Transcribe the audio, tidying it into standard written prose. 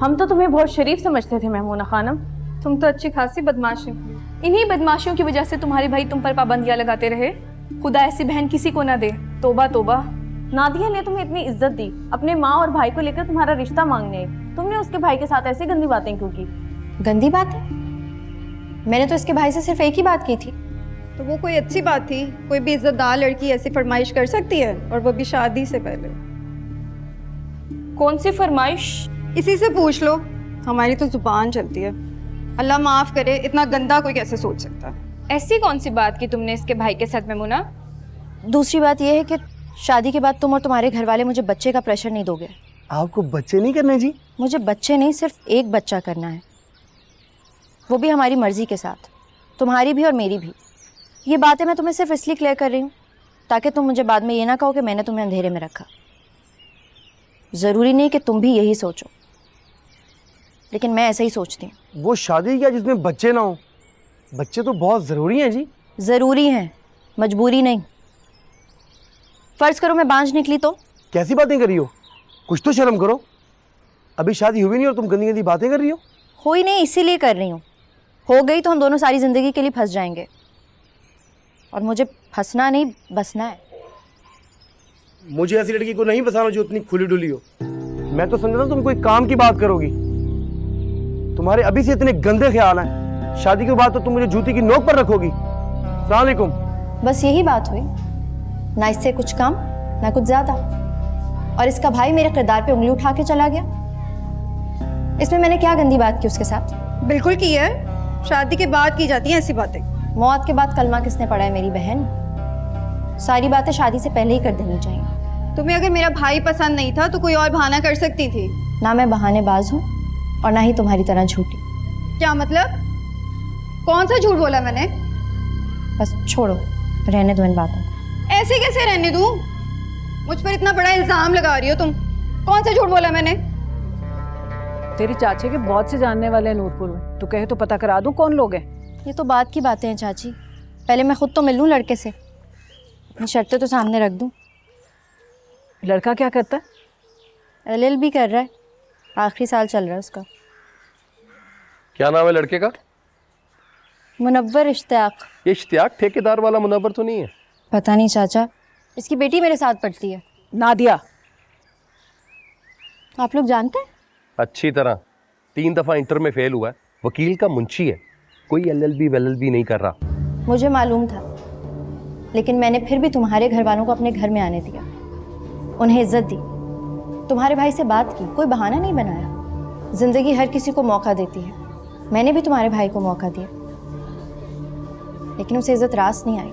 हम तो तुम्हें बहुत शरीफ समझते थे महमूना खानम। तुम तो अच्छी खासी बदमाश हो। इन्हीं बदमाशियों की वजह से तुम्हारे भाई तुम पर पाबंदियां लगाते रहे। खुदा ऐसी बहन किसी को ना दे। तोबा तोबा। नादिया ने तुम्हें इतनी इज्जत दी, अपने माँ और भाई को लेकर तुम्हारा रिश्ता मांगने आई, तुमने उसके भाई के साथ ऐसी गंदी बातें क्यों की? गंदी बात है? मैंने तो इसके भाई से सिर्फ एक ही बात की थी। तो वो कोई अच्छी बात थी? कोई भी इज्जतदार लड़की ऐसी फरमाइश कर सकती है, और वो भी शादी से पहले? कौन सी फरमाइश? इसी से पूछ लो, हमारी तो जुबान चलती है। अल्लाह माफ करे, इतना गंदा कोई कैसे सोच सकता है? ऐसी कौन सी बात की तुमने इसके भाई के साथ मेमुना? दूसरी बात यह है कि शादी के बाद तुम और तुम्हारे घर वाले मुझे बच्चे का प्रेशर नहीं दोगे। आपको बच्चे नहीं करने जी? मुझे बच्चे नहीं, सिर्फ एक बच्चा करना है, वो भी हमारी मर्जी के साथ, तुम्हारी भी और मेरी भी। ये बातें मैं तुम्हें सिर्फ इसलिए क्लियर कर रही हूँ ताकि तुम मुझे बाद में ये ना कहो कि मैंने तुम्हें अंधेरे में रखा। ज़रूरी नहीं कि तुम भी यही सोचो, लेकिन मैं ऐसा ही सोचती हूँ। वो शादी किया जिसमें बच्चे ना हो? बच्चे तो बहुत ज़रूरी हैं जी। ज़रूरी हैं, मजबूरी नहीं। फ़र्ज़ करो मैं बांझ निकली तो? कैसी बातें कर रही हो? कुछ तो शर्म करो। अभी शादी हुई नहीं और तुम गंदी गंदी बातें कर रही हो। हो ही नहीं, इसीलिए कर रही हूँ। हो गई तो हम दोनों सारी ज़िंदगी के लिए फंस जाएंगे, और मुझे फंसना नहीं, बसना है। मुझे ऐसी लड़की को नहीं बसाना जो इतनी खुली डुली हो। मैं तो समझता तुम कोई काम की बात करोगी। तुम्हारे अभी से इतने गंदे ख्याल हैं, शादी के बाद तो तुम मुझे जूती की नोक पर रखोगी। अस्सलाम वालेकुम। बस यही बात हुई, ना इससे कुछ कम ना कुछ ज़्यादा। और इसका भाई मेरे किरदार पे उंगली उठा के चला गया। इसमें मैंने क्या गंदी बात की उसके साथ? बिल्कुल की है, शादी के बाद की जाती हैं ऐसी बातें। मौत के बाद कलमा किसने पढ़ा है मेरी बहन? सारी बातें शादी से पहले ही कर देनी चाहिए। तुम्हें अगर मेरा भाई पसंद नहीं था तो कोई और बहाना कर सकती थी। ना मैं बहानेबाज हूँ और ना ही तुम्हारी तरह झूठी। क्या मतलब? कौन सा झूठ बोला मैंने? बस छोड़ो, रहने दो इन बातों को। ऐसे कैसे रहने दूं? मुझ पर इतना बड़ा इल्जाम लगा रही हो तुम। कौन सा झूठ बोला मैंने? तेरी चाचे के बहुत से जानने वाले हैं नूरपुर में, तो कहे तो पता करा दूं कौन लोग हैं। ये तो बात की बातें हैं चाची, पहले मैं खुद तो मिल लूँ लड़के से, अपनी शर्तें तो सामने रख दूँ। लड़का क्या करता है? LLB कर रहा है, आखिरी साल चल रहा है उसका। क्या नाम है लड़के का? मुनव्वर इश्तियाक। ये इश्तियाक ठेकेदार वाला मुनव्वर तो नहीं है? पता नहीं चाचा, इसकी बेटी मेरे साथ पढ़ती है। नादिया। आप लोग जानते हैं? अच्छी तरह, 3 दफ़ा इंटर में फेल हुआ है, वकील का मुंशी है, कोई LLB नहीं कर रहा। मुझे मालूम था, लेकिन मैंने फिर भी तुम्हारे घर वालों को अपने घर में आने दिया, उन्हें इज्जत दी, तुम्हारे भाई से बात की, कोई बहाना नहीं बनाया। जिंदगी हर किसी को मौका देती है, मैंने भी तुम्हारे भाई को मौका दिया, लेकिन उसे इज्जत रास नहीं आई।